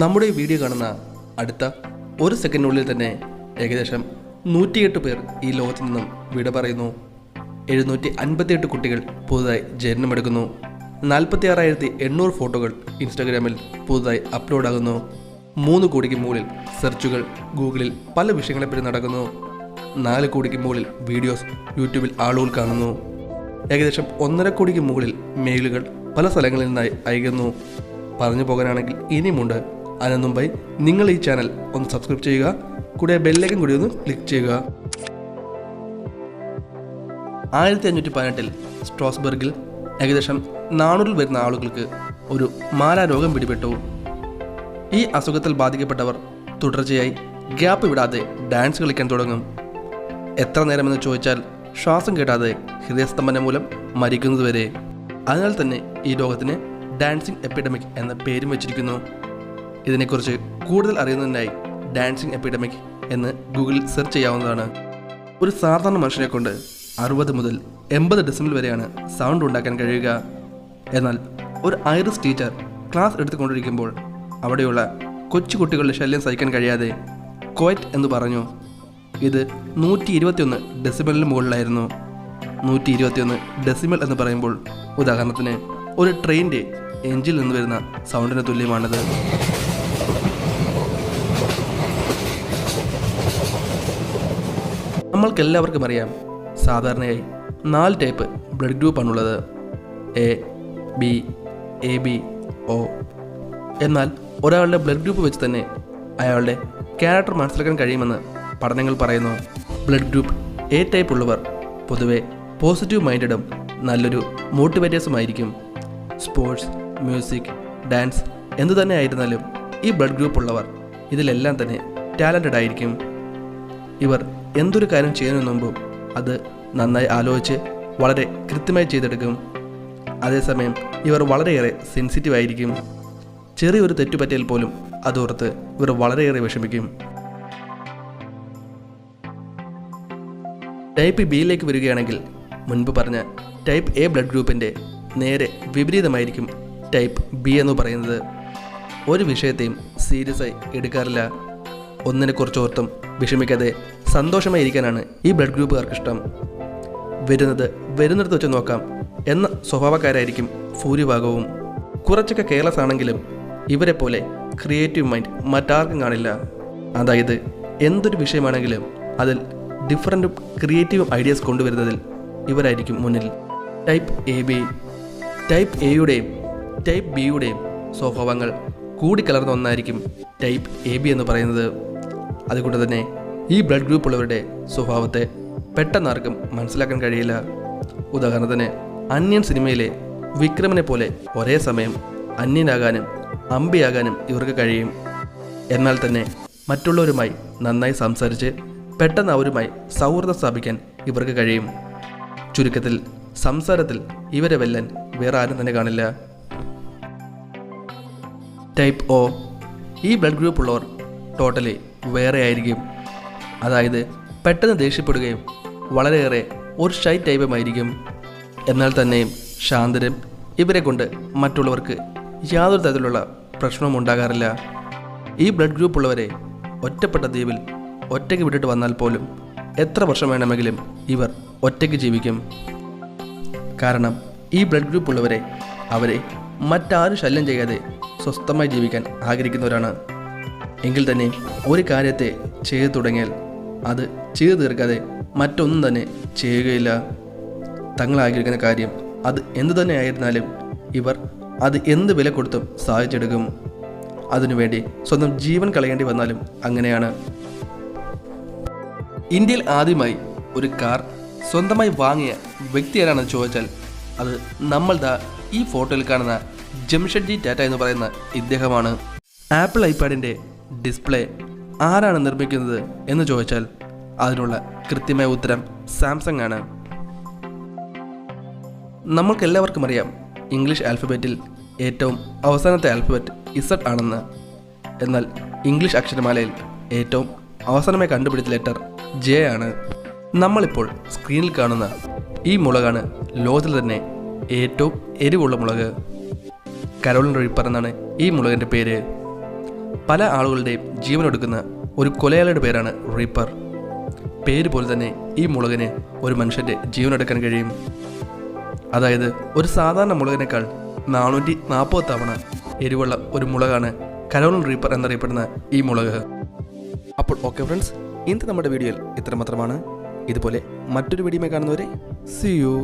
നമ്മുടെ വീഡിയോ കാണുന്ന അടുത്ത ഒരു സെക്കൻഡിനുള്ളിൽ തന്നെ ഏകദേശം 108 പേർ ഈ ലോകത്തു നിന്നും വിട പറയുന്നു. 758 കുട്ടികൾ പുതുതായി ജനനമെടുക്കുന്നു. 46,800 ഫോട്ടോകൾ ഇൻസ്റ്റാഗ്രാമിൽ പുതുതായി അപ്ലോഡ് ആകുന്നു. 3 കോടിക്ക് മുകളിൽ സെർച്ചുകൾ ഗൂഗിളിൽ പല വിഷയങ്ങളെപ്പറ്റി നടക്കുന്നു. 4 കോടിക്ക് മുകളിൽ വീഡിയോസ് യൂട്യൂബിൽ ആളുകൾ കാണുന്നു. ഏകദേശം 1.5 കോടിക്ക് മുകളിൽ മെയിലുകൾ പല സ്ഥലങ്ങളിൽ നിന്നായി അയക്കുന്നു. പറഞ്ഞു പോകാനാണെങ്കിൽ ഇനിയുമുണ്ട്. അതിനു മുമ്പായി നിങ്ങൾ ഈ ചാനൽ ഒന്ന് സബ്സ്ക്രൈബ് ചെയ്യുക, കൂടെ ബെല്ലൈക്കൻ കൂടി ഒന്ന് ക്ലിക്ക് ചെയ്യുക. 1518 സ്ട്രോസ്ബർഗിൽ ഏകദേശം 400 വരുന്ന ആളുകൾക്ക് ഒരു മാരാരോഗം പിടിപെട്ടു. ഈ അസുഖത്തിൽ ബാധിക്കപ്പെട്ടവർ തുടർച്ചയായി ഗ്യാപ്പ് വിടാതെ ഡാൻസ് കളിക്കാൻ തുടങ്ങും. എത്ര നേരമെന്ന് ചോദിച്ചാൽ ശ്വാസം കിട്ടാതെ ഹൃദയസ്തംഭനം മൂലം മരിക്കുന്നതുവരെ. അതിനാൽ തന്നെ ഈ രോഗത്തിന് ഡാൻസിങ് എപ്പിഡമിക് എന്ന പേരും വെച്ചിരിക്കുന്നു. ഇതിനെക്കുറിച്ച് കൂടുതൽ അറിയുന്നതിനായി ഡാൻസിങ് എപ്പിഡമിക് എന്ന് ഗൂഗിളിൽ സെർച്ച് ചെയ്യാവുന്നതാണ്. ഒരു സാധാരണ മനുഷ്യനെ കൊണ്ട് 60 മുതൽ 80 ഡെസിബിൾ വരെയാണ് സൗണ്ട് ഉണ്ടാക്കാൻ കഴിയുക. എന്നാൽ ഒരു ഐറിഷ് ടീച്ചർ ക്ലാസ് എടുത്തുകൊണ്ടിരിക്കുമ്പോൾ അവിടെയുള്ള കൊച്ചുകുട്ടികളുടെ ശല്യം സഹിക്കാൻ കഴിയാതെ ക്വയറ്റ് എന്ന് പറഞ്ഞു. ഇത് 121 ഡെസിബിളിന് മുകളിലായിരുന്നു. 121 ഡെസിബിൾ എന്ന് പറയുമ്പോൾ ഉദാഹരണത്തിന് ഒരു ട്രെയിനിൻ്റെ എഞ്ചിൽ നിന്ന് വരുന്ന സൗണ്ടിന് തുല്യമാണിത്. നമ്മൾക്കെല്ലാവർക്കും അറിയാം, സാധാരണയായി 4 ടൈപ്പ് ബ്ലഡ് ഗ്രൂപ്പാണുള്ളത്: A, B, A B, O. എന്നാൽ ഒരാളുടെ ബ്ലഡ് ഗ്രൂപ്പ് വെച്ച് തന്നെ അയാളുടെ ക്യാരക്ടർ മനസ്സിലാക്കാൻ കഴിയുമെന്ന് പഠനങ്ങൾ പറയുന്നു. ബ്ലഡ് ഗ്രൂപ്പ് എ ടൈപ്പ് ഉള്ളവർ പൊതുവെ പോസിറ്റീവ് മൈൻഡഡും നല്ലൊരു മോട്ടിവേറ്റേഴ്സുമായിരിക്കും. സ്പോർട്സ്, മ്യൂസിക്, ഡാൻസ് എന്തു തന്നെ ആയിരുന്നാലും ഈ ബ്ലഡ് ഗ്രൂപ്പ് ഉള്ളവർ ഇതിലെല്ലാം തന്നെ ടാലൻറ്റഡ് ആയിരിക്കും. ഇവർ എന്തൊരു കാര്യം ചെയ്യുന്നതിന് മുമ്പും അത് നന്നായി ആലോചിച്ച് വളരെ കൃത്യമായി ചെയ്തെടുക്കും. അതേസമയം ഇവർ വളരെയേറെ സെൻസിറ്റീവ് ആയിരിക്കും. ചെറിയൊരു തെറ്റു പറ്റിയാൽ പോലും അതോർത്ത് ഇവർ വളരെയേറെ വിഷമിക്കും. ടൈപ്പ് ബിയിലേക്ക് വരികയാണെങ്കിൽ മുൻപ് പറഞ്ഞ ടൈപ്പ് എ ബ്ലഡ് ഗ്രൂപ്പിൻ്റെ നേരെ വിപരീതമായിരിക്കും ടൈപ്പ് ബി എന്ന് പറയുന്നത്. ഒരു വിഷയത്തെയും സീരിയസ് ആയി എടുക്കാറില്ല. ഒന്നിനെക്കുറിച്ച് ഓർത്തും വിഷമിക്കാതെ സന്തോഷമായി ഇരിക്കാനാണ് ഈ ബ്ലഡ് ഗ്രൂപ്പുകാർക്ക് ഇഷ്ടം. വരുന്നിടത്ത് വെച്ച് നോക്കാം എന്ന സ്വഭാവക്കാരായിരിക്കും ഭൂരിഭാഗവും. കുറച്ചൊക്കെ കെയർലെസ് ആണെങ്കിലും ഇവരെ പോലെ ക്രിയേറ്റീവ് മൈൻഡ് മറ്റാർക്കും കാണില്ല. അതായത് എന്തൊരു വിഷയമാണെങ്കിലും അതിൽ ഡിഫറൻറ്റും ക്രിയേറ്റീവും ഐഡിയാസ് കൊണ്ടുവരുന്നതിൽ ഇവരായിരിക്കും മുന്നിൽ. Type A B. ടൈപ്പ് എയുടെയും ടൈപ്പ് ബിയുടെയും സ്വഭാവങ്ങൾ കൂടിക്കലർന്ന ഒന്നായിരിക്കും ടൈപ്പ് എ ബി എന്ന് പറയുന്നത്. അതുകൊണ്ട് തന്നെ ഈ ബ്ലഡ് ഗ്രൂപ്പ് ഉള്ളവരുടെ സ്വഭാവത്തെ പെട്ടെന്നാർക്കും മനസ്സിലാക്കാൻ കഴിയില്ല. ഉദാഹരണത്തിന് അന്യൻ സിനിമയിലെ വിക്രമിനെ പോലെ ഒരേ സമയം അന്യനാകാനും അമ്പിയാകാനും ഇവർക്ക് കഴിയും. എന്നാൽ തന്നെ മറ്റുള്ളവരുമായി നന്നായി സംസാരിച്ച് പെട്ടെന്ന് അവരുമായി സൗഹൃദം സ്ഥാപിക്കാൻ ഇവർക്ക് കഴിയും. ചുരുക്കത്തിൽ സംസാരത്തിൽ ഇവരെ വെല്ലാൻ വേറെ ആരും തന്നെ കാണില്ല. Type O. ഈ ബ്ലഡ് ഗ്രൂപ്പ് ഉള്ളവർ ടോട്ടലി വേറെ ആയിരിക്കും. അതായത് പെട്ടെന്ന് ദേഷ്യപ്പെടുകയും വളരെയേറെ ഒരു ഷൈ ടൈപ്പുമായിരിക്കും. എന്നാൽ തന്നെയും ശാന്തരും. ഇവരെ കൊണ്ട് മറ്റുള്ളവർക്ക് യാതൊരു തരത്തിലുള്ള പ്രശ്നവും ഉണ്ടാകാറില്ല. ഈ ബ്ലഡ് ഗ്രൂപ്പ് ഉള്ളവരെ ഒറ്റപ്പെട്ട ദ്വീപിൽ ഒറ്റയ്ക്ക് വിട്ടിട്ട് വന്നാൽ പോലും എത്ര വർഷം വേണമെങ്കിലും ഇവർ ഒറ്റയ്ക്ക് ജീവിക്കും. കാരണം ഈ ബ്ലഡ് ഗ്രൂപ്പ് ഉള്ളവരെ അവരെ മറ്റാരും ശല്യം ചെയ്യാതെ സ്വസ്ഥമായി ജീവിക്കാൻ ആഗ്രഹിക്കുന്നവരാണ്. എങ്കിൽ തന്നെ ഒരു കാര്യത്തെ ചെയ്തു തുടങ്ങിയാൽ അത് ചെയ്തു തീർക്കാതെ മറ്റൊന്നും തന്നെ ചെയ്യുകയില്ല. തങ്ങൾ ആഗ്രഹിക്കുന്ന കാര്യം അത് എന്തു തന്നെ ആയിരുന്നാലും ഇവർ അത് എന്ത് വില കൊടുത്തും സാധിച്ചെടുക്കും. അതിനുവേണ്ടി സ്വന്തം ജീവൻ കളയേണ്ടി വന്നാലും അങ്ങനെയാണ്. ഇന്ത്യയിൽ ആദ്യമായി ഒരു കാർ സ്വന്തമായി വാങ്ങിയ വ്യക്തി ആരാണെന്ന് ചോദിച്ചാൽ അത് നമ്മൾ ഈ ഫോട്ടോയിൽ കാണുന്ന ജംഷഡ്ജി ടാറ്റ എന്ന് പറയുന്ന ഇദ്ദേഹമാണ്. ആപ്പിൾ ഐപാഡിൻ്റെ ഡിസ്പ്ലേ ആരാണ് നിർമ്മിക്കുന്നത് എന്ന് ചോദിച്ചാൽ അതിനുള്ള കൃത്യമായ ഉത്തരം സാംസങ് ആണ്. നമ്മൾക്കെല്ലാവർക്കും അറിയാം, ഇംഗ്ലീഷ് ആൽഫബറ്റിൽ ഏറ്റവും അവസാനത്തെ ആൽഫബറ്റ് ഇസഡ് ആണെന്ന്. എന്നാൽ ഇംഗ്ലീഷ് അക്ഷരമാലയിൽ ഏറ്റവും അവസാനമായി കണ്ടുപിടിച്ച ലെറ്റർ ജെ ആണ്. നമ്മളിപ്പോൾ സ്ക്രീനിൽ കാണുന്ന ഈ മുളകാണ് ലോകത്തിൽ തന്നെ ഏറ്റവും എരിവുള്ള മുളക്. കരോളിൻ റിപ്പർ എന്നാണ് ഈ മുളകിൻ്റെ പേര്. പല ആളുകളുടെയും ജീവനെടുക്കുന്ന ഒരു കൊലയാളിയുടെ പേരാണ് റീപ്പർ. പേര് പോലെ തന്നെ ഈ മുളകിന് ഒരു മനുഷ്യൻ്റെ ജീവനെടുക്കാൻ കഴിയും. അതായത് ഒരു സാധാരണ മുളകിനേക്കാൾ 440 തവണ എരിവുള്ള ഒരു മുളകാണ് കരോളിൻ റീപ്പർ എന്നറിയപ്പെടുന്ന ഈ മുളക്. അപ്പോൾ ഓക്കെ ഫ്രണ്ട്സ്, ഇന്നത്തെ നമ്മുടെ വീഡിയോയിൽ ഇത്രമാത്രമാണ്. ഇതുപോലെ മറ്റൊരു വീഡിയോയിൽ കാണുന്നവരെ see you.